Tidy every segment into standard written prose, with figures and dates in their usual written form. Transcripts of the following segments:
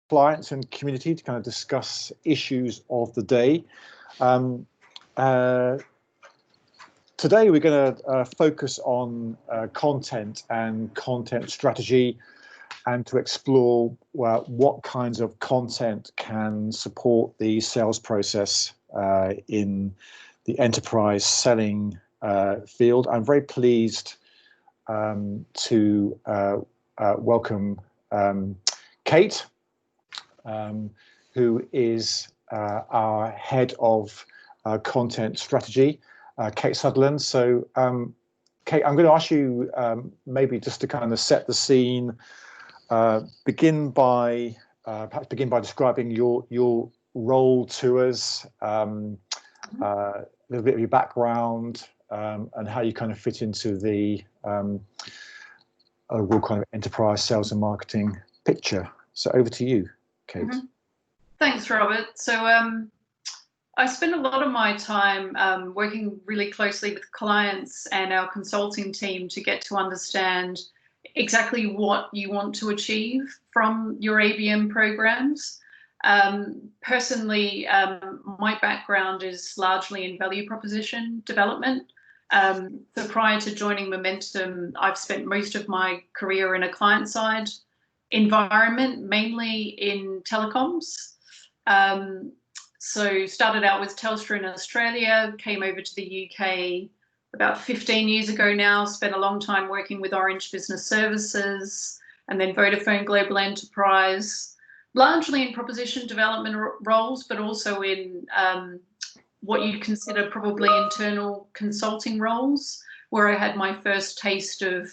clients and community to kind of discuss issues of the day. Today we're going to focus on content and content strategy, and to explore what kinds of content can support the sales process in the enterprise selling field. I'm very pleased to welcome Cate, who is our head of content strategy, Cate Sutherland. So, Cate, I'm going to ask you maybe just to kind of set the scene. Begin by describing your role to us, a little bit of your background, and how you kind of fit into the overall kind of enterprise sales and marketing picture. So over to you, Cate. Mm-hmm. Thanks, Robert. So I spend a lot of my time working really closely with clients and our consulting team to get to understand exactly what you want to achieve from your ABM programs. Personally, my background is largely in value proposition development. So prior to joining Momentum, I've spent most of my career in a client-side environment, mainly in telecoms. So started out with Telstra in Australia, came over to the UK about 15 years ago now, spent a long time working with Orange Business Services and then Vodafone Global Enterprise, largely in proposition development roles, but also in what you'd consider probably internal consulting roles, where I had my first taste of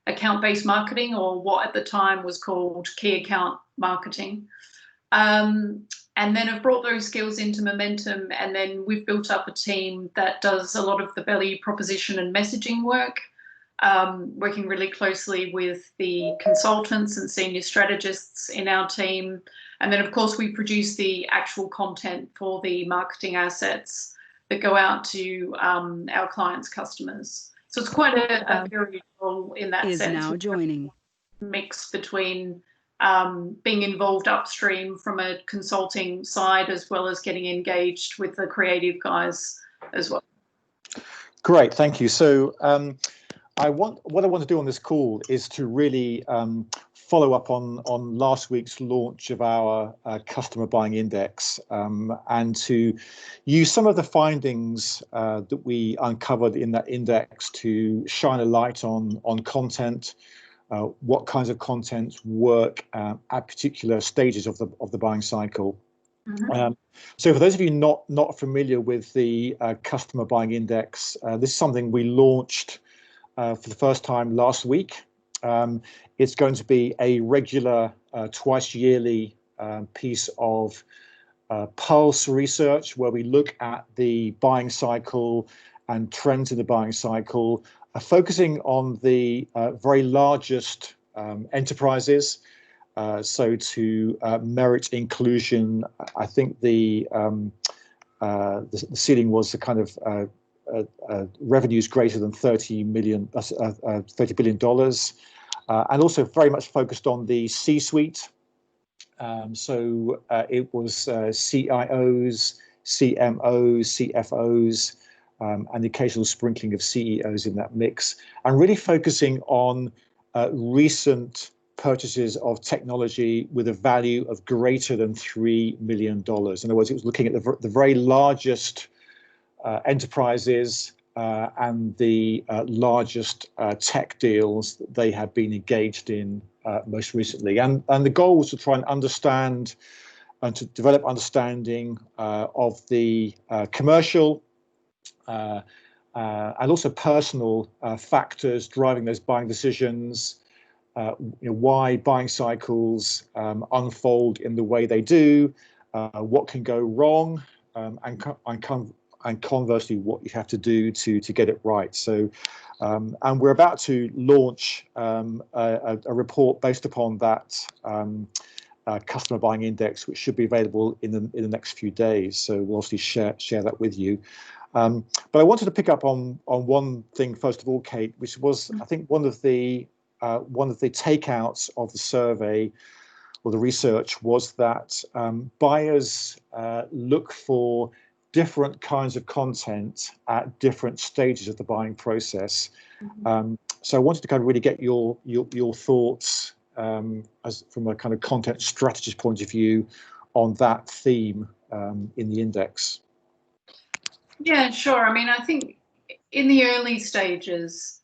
account-based marketing, or what at the time was called key account marketing. And then I've brought those skills into Momentum, and then we've built up a team that does a lot of the value proposition and messaging work, working really closely with the consultants and senior strategists in our team. And then, of course, we produce the actual content for the marketing assets that go out to our clients' customers. So it's quite a varied role in that sense. Is now joining. Mix between being involved upstream from a consulting side, as well as getting engaged with the creative guys as well. Great, thank you. So what I want to do on this call is to really follow up on last week's launch of our customer buying index, and to use some of the findings that we uncovered in that index to shine a light on content. What kinds of content work at particular stages of the buying cycle. Mm-hmm. So for those of you not familiar with the customer buying index, this is something we launched for the first time last week. It's going to be a regular twice yearly piece of pulse research, where we look at the buying cycle and trends in the buying cycle, focusing on the very largest enterprises. So to merit inclusion, I think the ceiling was the kind of revenues greater than $30 billion, and also very much focused on the C-suite. So it was CIOs, CMOs, CFOs, and the occasional sprinkling of CEOs in that mix, and really focusing on recent purchases of technology with a value of greater than $3 million. In other words, it was looking at the very largest enterprises and the largest tech deals that they have been engaged in most recently. And the goal was to try and understand and to develop understanding of the commercial and also personal factors driving those buying decisions, why buying cycles unfold in the way they do, what can go wrong, and conversely, what you have to do to get it right. So, and we're about to launch a report based upon that customer buying index, which should be available in the next few days. So we'll obviously share that with you. But I wanted to pick up on one thing first of all, Cate, which was, I think, one of the takeouts of the survey or the research was that buyers look for different kinds of content at different stages of the buying process. So I wanted to kind of really get your thoughts as from a kind of content strategist point of view on that theme in the index. Yeah, sure. I mean, I think in the early stages,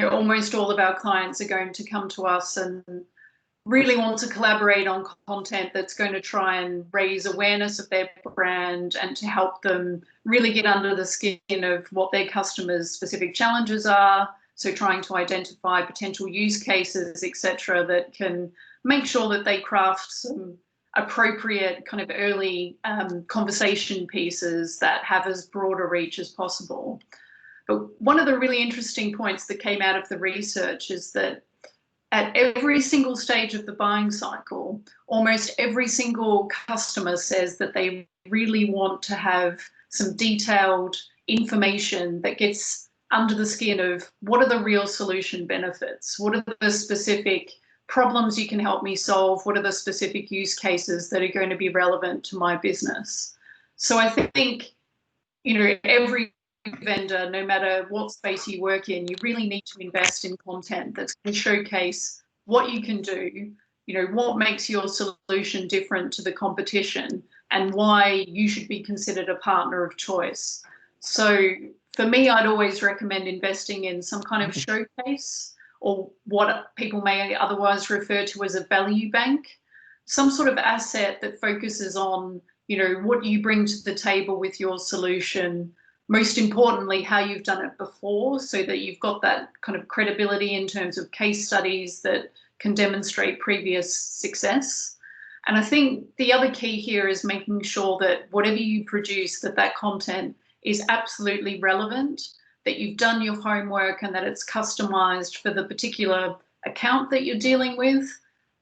almost all of our clients are going to come to us and really want to collaborate on content that's going to try and raise awareness of their brand and to help them really get under the skin of what their customers' specific challenges are. So trying to identify potential use cases, etc., that can make sure that they craft some appropriate kind of early conversation pieces that have as broad a reach as possible. But one of the really interesting points that came out of the research is that at every single stage of the buying cycle, almost every single customer says that they really want to have some detailed information that gets under the skin of what are the real solution benefits, what are the specific problems you can help me solve, what are the specific use cases that are going to be relevant to my business. So I think, every vendor, no matter what space you work in, you really need to invest in content that's going to showcase what you can do, what makes your solution different to the competition and why you should be considered a partner of choice. So for me, I'd always recommend investing in some kind of showcase, or what people may otherwise refer to as a value bank, some sort of asset that focuses on, what you bring to the table with your solution, most importantly, how you've done it before, so that you've got that kind of credibility in terms of case studies that can demonstrate previous success. And I think the other key here is making sure that whatever you produce, that content is absolutely relevant, that you've done your homework and that it's customized for the particular account that you're dealing with.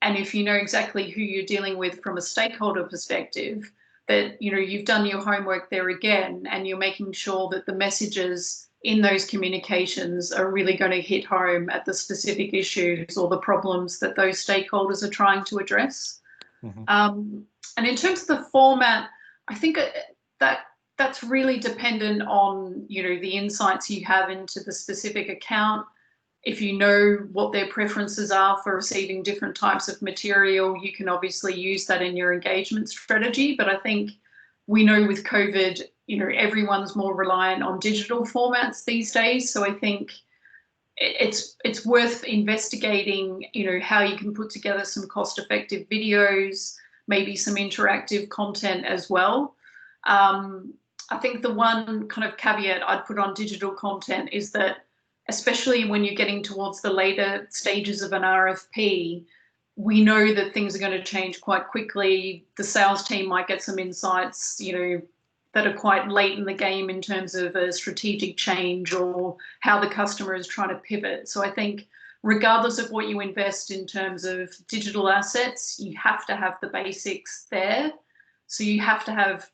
And if you know exactly who you're dealing with from a stakeholder perspective, that you've done your homework there again, and you're making sure that the messages in those communications are really going to hit home at the specific issues or the problems that those stakeholders are trying to address. And in terms of the format, I think that's really dependent on the insights you have into the specific account. If you know what their preferences are for receiving different types of material, you can obviously use that in your engagement strategy. But I think we know with COVID, everyone's more reliant on digital formats these days. So I think it's worth investigating, how you can put together some cost-effective videos, maybe some interactive content as well. I think the one kind of caveat I'd put on digital content is that, especially when you're getting towards the later stages of an RFP, we know that things are going to change quite quickly. The sales team might get some insights, that are quite late in the game in terms of a strategic change or how the customer is trying to pivot. So I think regardless of what you invest in terms of digital assets, you have to have the basics there. So you have to have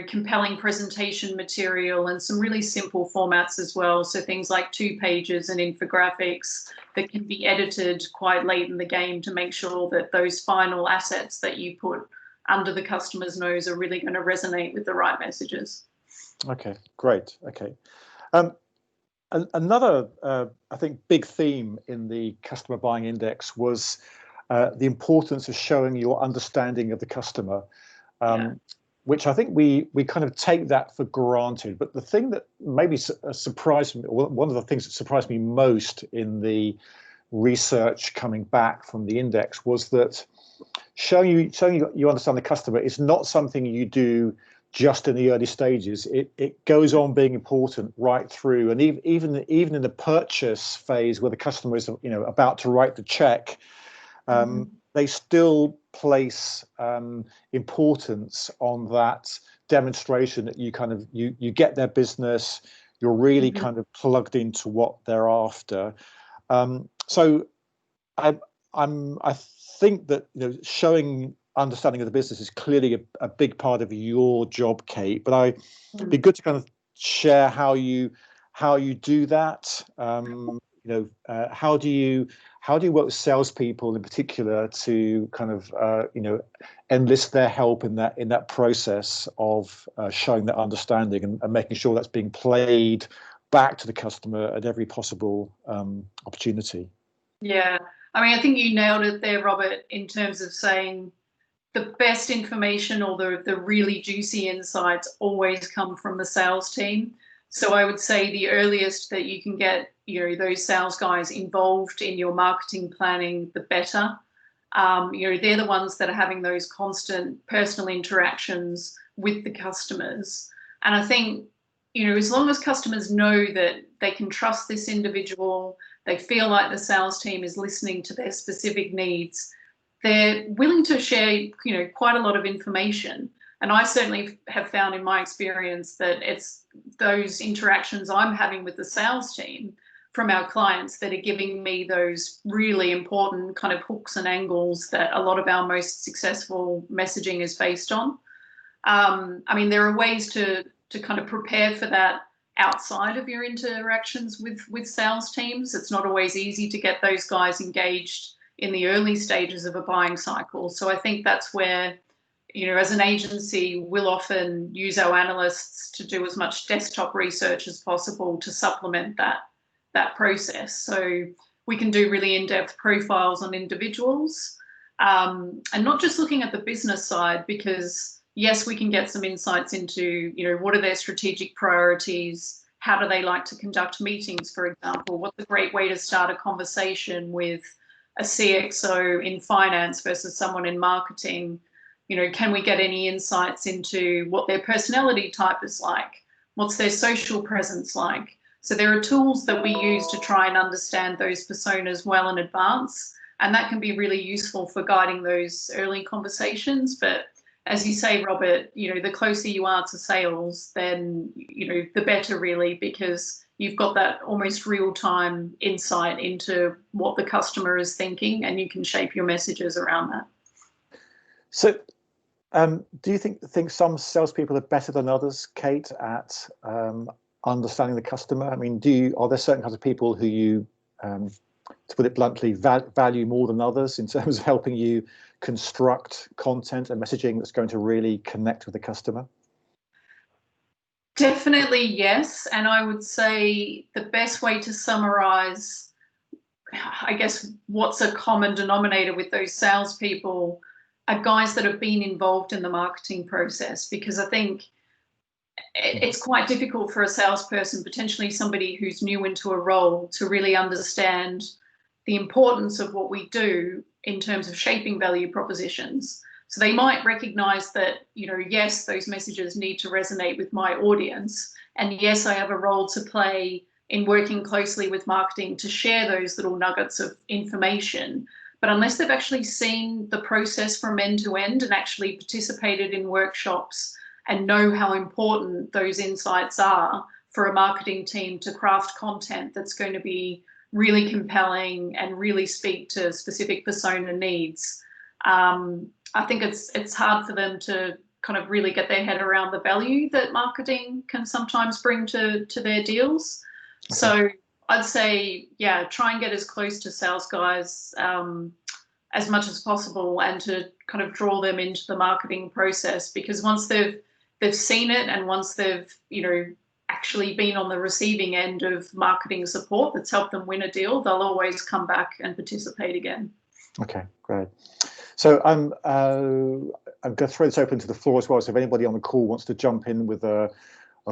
compelling presentation material and some really simple formats as well. So things like 2 pages and infographics that can be edited quite late in the game to make sure that those final assets that you put under the customer's nose are really going to resonate with the right messages. Okay, great. Okay. Another, I think, big theme in the customer buying index was the importance of showing your understanding of the customer. Which I think we kind of take that for granted. But the thing that maybe surprised me, or one of the things that surprised me most in the research coming back from the index, was that showing you understand the customer is not something you do just in the early stages. It goes on being important right through, and even in the purchase phase where the customer is about to write the check. They still place importance on that demonstration that you get their business, you're really kind of plugged into what they're after. So I think that showing understanding of the business is clearly a big part of your job, Cate. But it'd be good to kind of share how you do that. how do you work with salespeople in particular to kind of enlist their help in that process of showing that understanding and making sure that's being played back to the customer at every possible opportunity? Yeah, I mean, I think you nailed it there, Robert, in terms of saying the best information or the really juicy insights always come from the sales team. So I would say the earliest that you can get, those sales guys involved in your marketing planning, the better. They're the ones that are having those constant personal interactions with the customers. And I think, as long as customers know that they can trust this individual, they feel like the sales team is listening to their specific needs, they're willing to share, quite a lot of information. And I certainly have found in my experience that it's those interactions I'm having with the sales team from our clients that are giving me those really important kind of hooks and angles that a lot of our most successful messaging is based on. I mean, there are ways to kind of prepare for that outside of your interactions with sales teams. It's not always easy to get those guys engaged in the early stages of a buying cycle. So I think that's where, as an agency, we'll often use our analysts to do as much desktop research as possible to supplement that process. So we can do really in-depth profiles on individuals, and not just looking at the business side, because yes, we can get some insights into, what are their strategic priorities? How do they like to conduct meetings, for example? What's a great way to start a conversation with a CXO in finance versus someone in marketing? Can we get any insights into what their personality type is like? What's their social presence like? So there are tools that we use to try and understand those personas well in advance, and that can be really useful for guiding those early conversations. But as you say, Robert, the closer you are to sales, then, the better really, because you've got that almost real-time insight into what the customer is thinking, and you can shape your messages around that. So do you think some salespeople are better than others, Cate, at understanding the customer? I mean, are there certain kinds of people who you, to put it bluntly, value more than others in terms of helping you construct content and messaging that's going to really connect with the customer? Definitely yes. And I would say the best way to summarize, I guess, what's a common denominator with those salespeople are guys that have been involved in the marketing process, because I think it's quite difficult for a salesperson, potentially somebody who's new into a role, to really understand the importance of what we do in terms of shaping value propositions. So they might recognize that, yes, those messages need to resonate with my audience. And yes, I have a role to play in working closely with marketing to share those little nuggets of information. But unless they've actually seen the process from end to end and actually participated in workshops and know how important those insights are for a marketing team to craft content that's going to be really compelling and really speak to specific persona needs, I think it's hard for them to kind of really get their head around the value that marketing can sometimes bring to their deals. Okay. So I'd say, yeah, try and get as close to sales guys as much as possible, and to kind of draw them into the marketing process, because once they've seen it, and once they've actually been on the receiving end of marketing support that's helped them win a deal, they'll always come back and participate again. Okay, great. So I'm going to throw this open to the floor as well. So if anybody on the call wants to jump in with a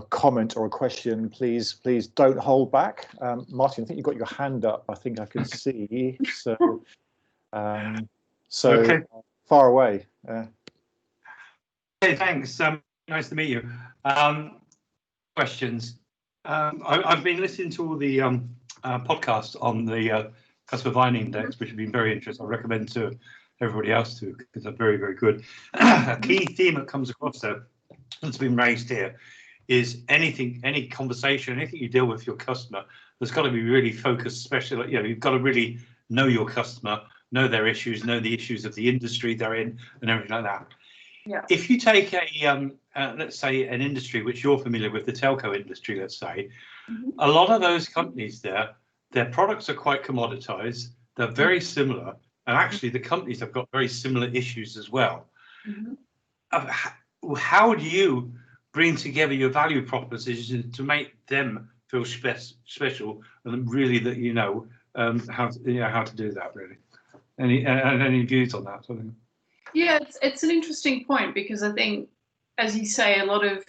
comment or a question, please don't hold back. Martin, I think you've got your hand up. I think I can see. So okay. Far away. Hey, thanks. Nice to meet you. Questions. I've been listening to all the podcasts on the customer buying index, which have been very interesting. I recommend to everybody else too, because they're very, very good. A key theme that comes across there that's been raised here is any conversation, anything you deal with your customer, there's got to be really focused, especially, you've got to really know your customer, know their issues, know the issues of the industry they're in, and everything like that. Yeah. If you take let's say an industry which you're familiar with, the telco industry, let's say, a lot of those companies there their products are quite commoditized. They're very similar, and actually the companies have got very similar issues as well. Mm-hmm. How do you bring together your value proposition to make them feel special, and really that how to do that, really? Any views on that sort of thing? Yeah, it's an interesting point, because I think, as you say, a lot of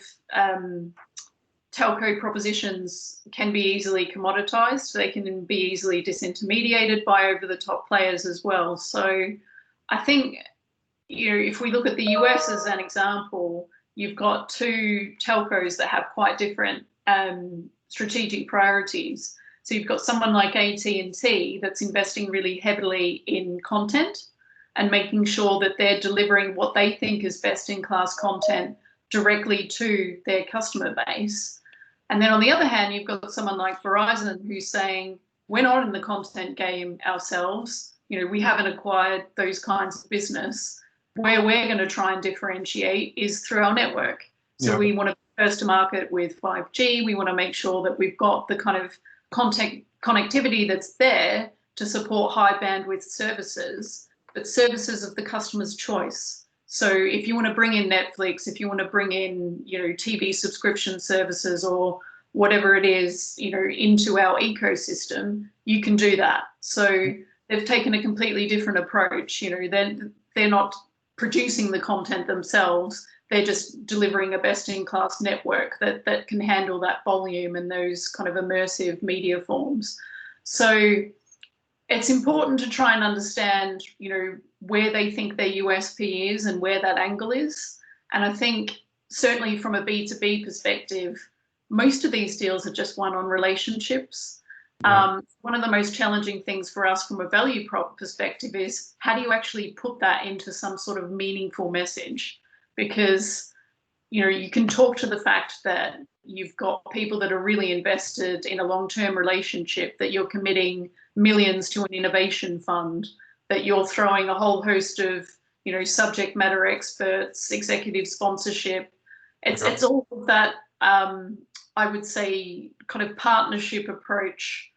telco propositions can be easily commoditized. They can be easily disintermediated by over-the-top players as well. So I think, if we look at the US as an example, you've got two telcos that have quite different strategic priorities. So you've got someone like AT&T that's investing really heavily in content and making sure that they're delivering what they think is best-in-class content directly to their customer base. And then on the other hand, you've got someone like Verizon who's saying, we're not in the content game ourselves. We haven't acquired those kinds of business. Where we're going to try and differentiate is through our network. So we want to be first to market with 5G. We want to make sure that we've got the kind of connectivity that's there to support high bandwidth services, but services of the customer's choice. So if you want to bring in Netflix, if you want to bring in, TV subscription services or whatever it is, into our ecosystem, you can do that. So they've taken a completely different approach. They're not producing the content themselves. They're just delivering a best-in-class network that can handle that volume and those kind of immersive media forms. So it's important to try and understand, where they think their USP is and where that angle is. And I think certainly from a B2B perspective, most of these deals are just won on relationships. One of the most challenging things for us from a value prop perspective is, how do you actually put that into some sort of meaningful message? Because, you can talk to the fact that you've got people that are really invested in a long-term relationship, that you're committing millions to an innovation fund, that you're throwing a whole host of, subject matter experts, executive sponsorship. It's all of that, I would say, kind of partnership approach,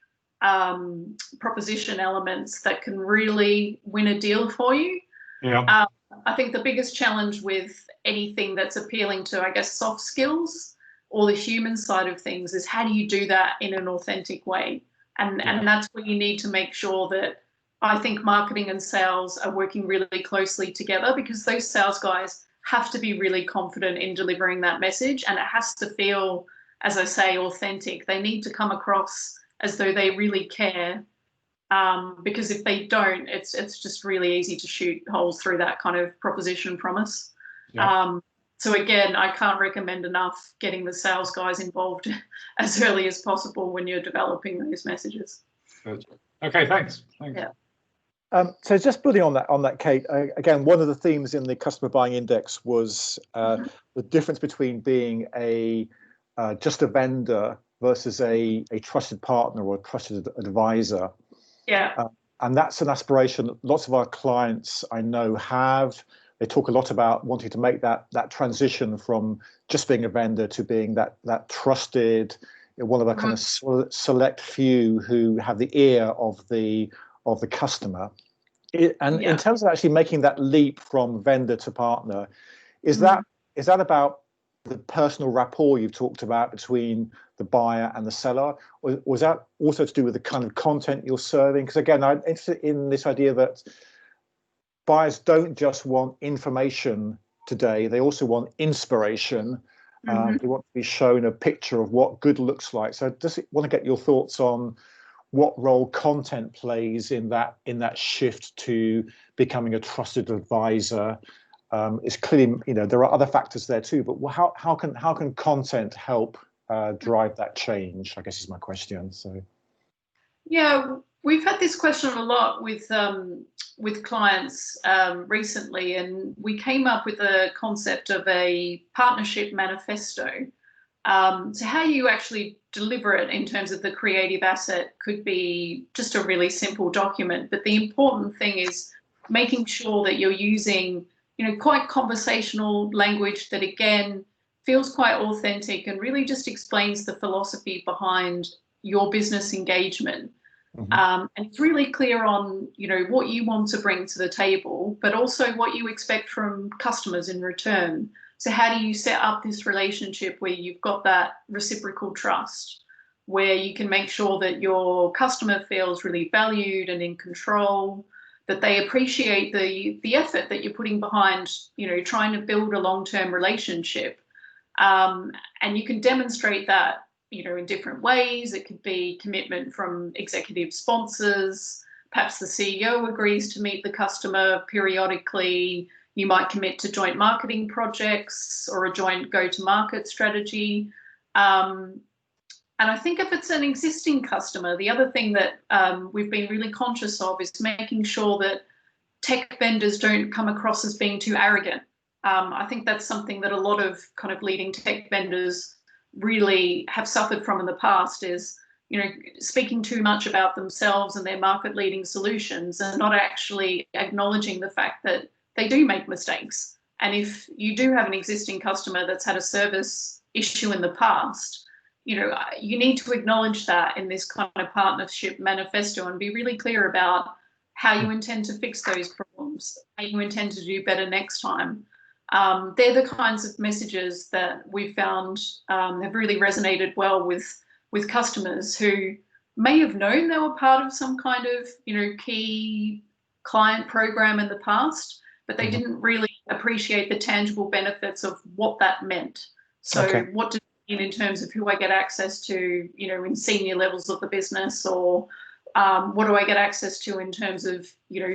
proposition elements that can really win a deal for you. Yeah. I think the biggest challenge with anything that's appealing to, I guess, soft skills or the human side of things is, how do you do that in an authentic way? And that's where you need to make sure that, I think, marketing and sales are working really closely together, because those sales guys have to be really confident in delivering that message, and it has to feel, as I say, authentic. They need to come across as though they really care, because if they don't, it's just really easy to shoot holes through that kind of proposition promise. Yeah. So again, I can't recommend enough getting the sales guys involved as early as possible when you're developing those messages. Good. Okay, thanks. Yeah. So just building on that, Kate, again, one of the themes in the customer buying index was the difference between being just a vendor versus a trusted partner or a trusted advisor. Yeah. And that's an aspiration that lots of our clients I know have. They talk a lot about wanting to make that transition from just being a vendor to being that trusted, one of a kind of select few who have the ear of the customer. In terms of actually making that leap from vendor to partner, is that about the personal rapport you've talked about between the buyer and the seller, or was that also to do with the kind of content you're serving? Because again, I'm interested in this idea that buyers don't just want information today, they also want inspiration. They want to be shown a picture of what good looks like. So I just want to get your thoughts on what role content plays in that shift to becoming a trusted advisor. It's clearly, there are other factors there too, but how can content help drive that change, I guess, is my question. So yeah, we've had this question a lot with clients recently, and we came up with a concept of a partnership manifesto. So how you actually deliver it in terms of the creative asset could be just a really simple document, but the important thing is making sure that you're using, quite conversational language that again feels quite authentic and really just explains the philosophy behind your business engagement. And it's really clear on, what you want to bring to the table, but also what you expect from customers in return. So how do you set up this relationship where you've got that reciprocal trust, where you can make sure that your customer feels really valued and in control, that they appreciate the effort that you're putting behind, trying to build a long-term relationship. And you can demonstrate that, in different ways. It could be commitment from executive sponsors. Perhaps the CEO agrees to meet the customer periodically. You might commit to joint marketing projects or a joint go-to-market strategy. And I think if it's an existing customer, the other thing that we've been really conscious of is making sure that tech vendors don't come across as being too arrogant. I think that's something that a lot of kind of leading tech vendors really have suffered from in the past is, speaking too much about themselves and their market leading solutions and not actually acknowledging the fact that they do make mistakes. And if you do have an existing customer that's had a service issue in the past, you need to acknowledge that in this kind of partnership manifesto and be really clear about how you intend to fix those problems, how you intend to do better next time. They're the kinds of messages that we've found have really resonated well with customers who may have known they were part of some kind of, key client program in the past, but they didn't really appreciate the tangible benefits of what that meant. So what does it mean in terms of who I get access to, in senior levels of the business, or what do I get access to in terms of,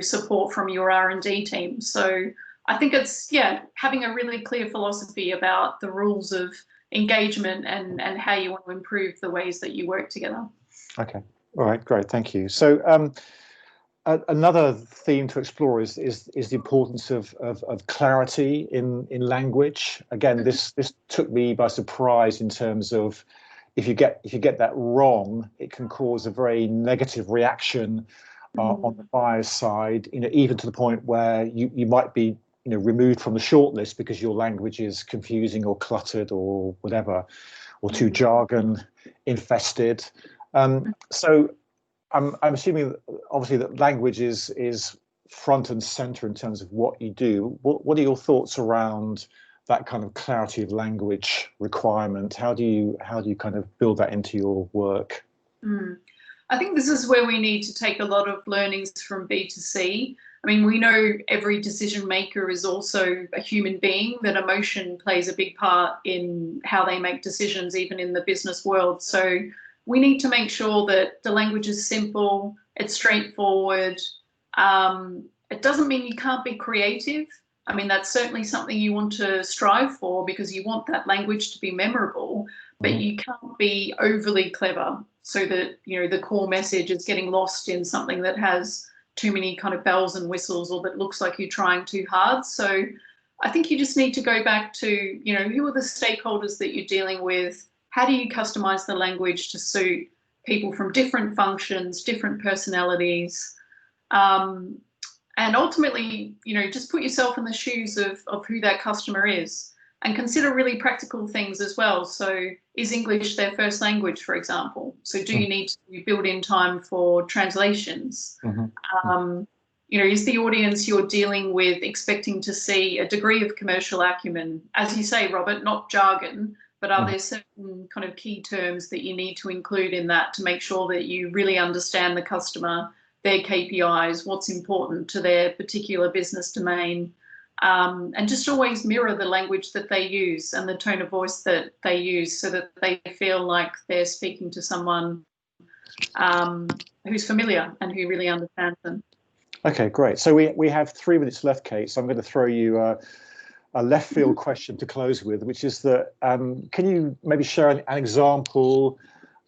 support from your R&D team? So I think it's, having a really clear philosophy about the rules of engagement and how you want to improve the ways that you work together. Okay. All right, great, thank you. So another theme to explore is the importance of clarity in language. Again, this took me by surprise in terms of if you get that wrong, it can cause a very negative reaction on the buyer's side. Even to the point where you might be removed from the shortlist because your language is confusing or cluttered or whatever, or too jargon infested. So I'm assuming, obviously, that language is front and center in terms of what you do. What are your thoughts around that kind of clarity of language requirement? How do you kind of build that into your work? I think this is where we need to take a lot of learnings from B2C. I mean, we know every decision maker is also a human being, that emotion plays a big part in how they make decisions, even in the business world. So we need to make sure that the language is simple, it's straightforward. It doesn't mean you can't be creative. I mean, that's certainly something you want to strive for because you want that language to be memorable, but you can't be overly clever so that, the core message is getting lost in something that has too many kind of bells and whistles, or that looks like you're trying too hard. So I think you just need to go back to, who are the stakeholders that you're dealing with? How do you customize the language to suit people from different functions, different personalities? And ultimately, just put yourself in the shoes of who that customer is, and consider really practical things as well. So is English their first language, for example? So do you need to build in time for translations? Is the audience you're dealing with expecting to see a degree of commercial acumen? As you say, Robert, not jargon, but are there certain kind of key terms that you need to include in that to make sure that you really understand the customer, their KPIs, what's important to their particular business domain? And just always mirror the language that they use and the tone of voice that they use, so that they feel like they're speaking to someone who's familiar and who really understands them. Okay, great. So we have 3 minutes left, Kate. So I'm going to throw you a left field question to close with, which is that can you maybe share an example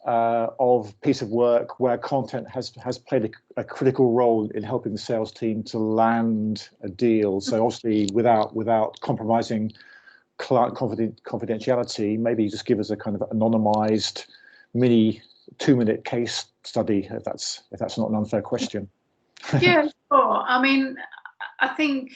of piece of work where content has played a critical role in helping the sales team to land a deal? So obviously without compromising client confidentiality, maybe just give us a kind of anonymized mini 2-minute case study, if that's not an unfair question. Yeah, sure. I mean, I think,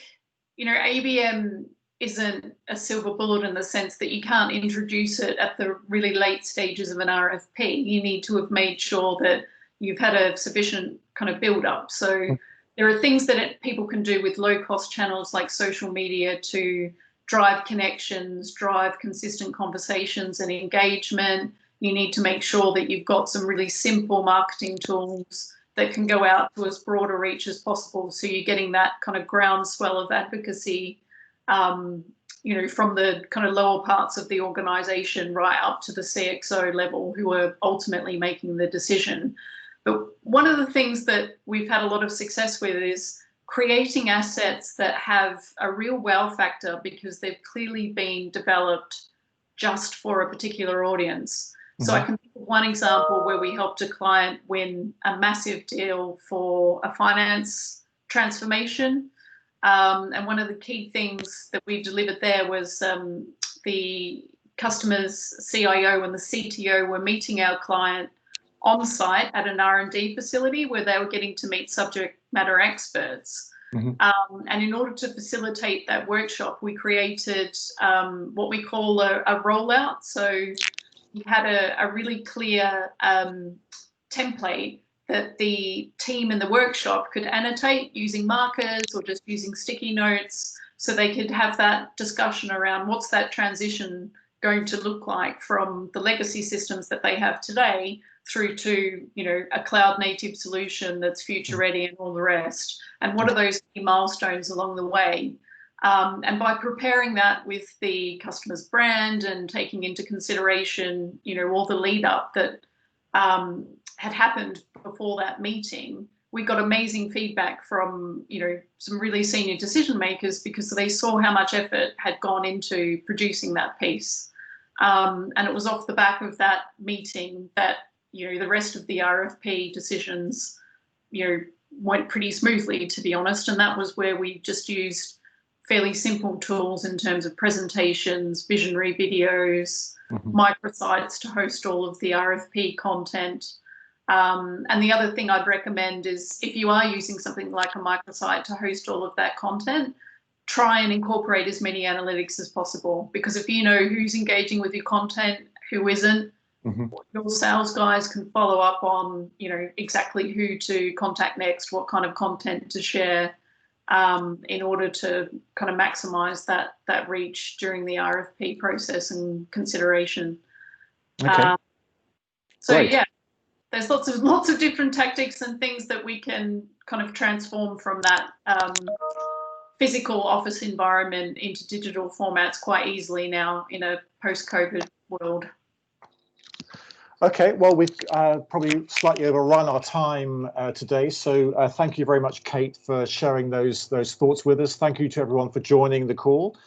ABM isn't a silver bullet in the sense that you can't introduce it at the really late stages of an RFP. You need to have made sure that you've had a sufficient kind of build up. So there are things that people can do with low cost channels like social media to drive connections, drive consistent conversations and engagement. You need to make sure that you've got some really simple marketing tools that can go out to as broad a reach as possible. So you're getting that kind of groundswell of advocacy, you know, from the kind of lower parts of the organization right up to the CXO level, who are ultimately making the decision. But one of the things that we've had a lot of success with is creating assets that have a real wow factor because they've clearly been developed just for a particular audience. So I can think of one example where we helped a client win a massive deal for a finance transformation. And one of the key things that we delivered there was the customer's CIO and the CTO were meeting our client on site at an R&D facility where they were getting to meet subject matter experts. And in order to facilitate that workshop, we created what we call a rollout. So we had a really clear template that the team in the workshop could annotate using markers or just using sticky notes, so they could have that discussion around what's that transition going to look like from the legacy systems that they have today through to, you know, a cloud native solution that's future ready and all the rest. And what are those key milestones along the way? And by preparing that with the customer's brand and taking into consideration, you know, all the lead up that had happened before that meeting, we got amazing feedback from, you know, some really senior decision makers because they saw how much effort had gone into producing that piece. And it was off the back of that meeting that, you know, the rest of the RFP decisions, you know, went pretty smoothly, to be honest. And that was where we just used fairly simple tools in terms of presentations, visionary videos, microsites to host all of the RFP content. And the other thing I'd recommend is if you are using something like a microsite to host all of that content, try and incorporate as many analytics as possible, because if you know who's engaging with your content, who isn't, your sales guys can follow up on, you know, exactly who to contact next, what kind of content to share, in order to kind of maximize that reach during the RFP process and consideration. So great. Yeah, there's lots of different tactics and things that we can kind of transform from that physical office environment into digital formats quite easily now in a post-COVID world. Okay, well, we've probably slightly overrun our time today, so thank you very much, Cate, for sharing those thoughts with us. Thank you to everyone for joining the call.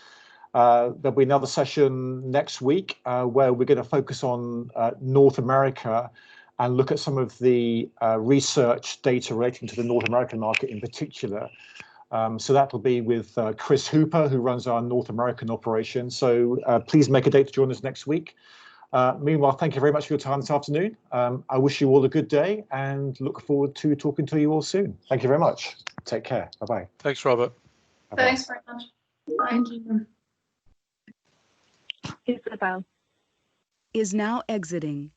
There'll be another session next week where we're going to focus on North America and look at some of the research data relating to the North American market in particular. So that will be with Chris Hooper, who runs our North American operation. So please make a date to join us next week. Meanwhile, thank you very much for your time this afternoon. I wish you all a good day and look forward to talking to you all soon. Thank you very much. Take care. Bye-bye. Thanks, Robert. Bye-bye. Thanks very much. Thank you. Isabel is now exiting.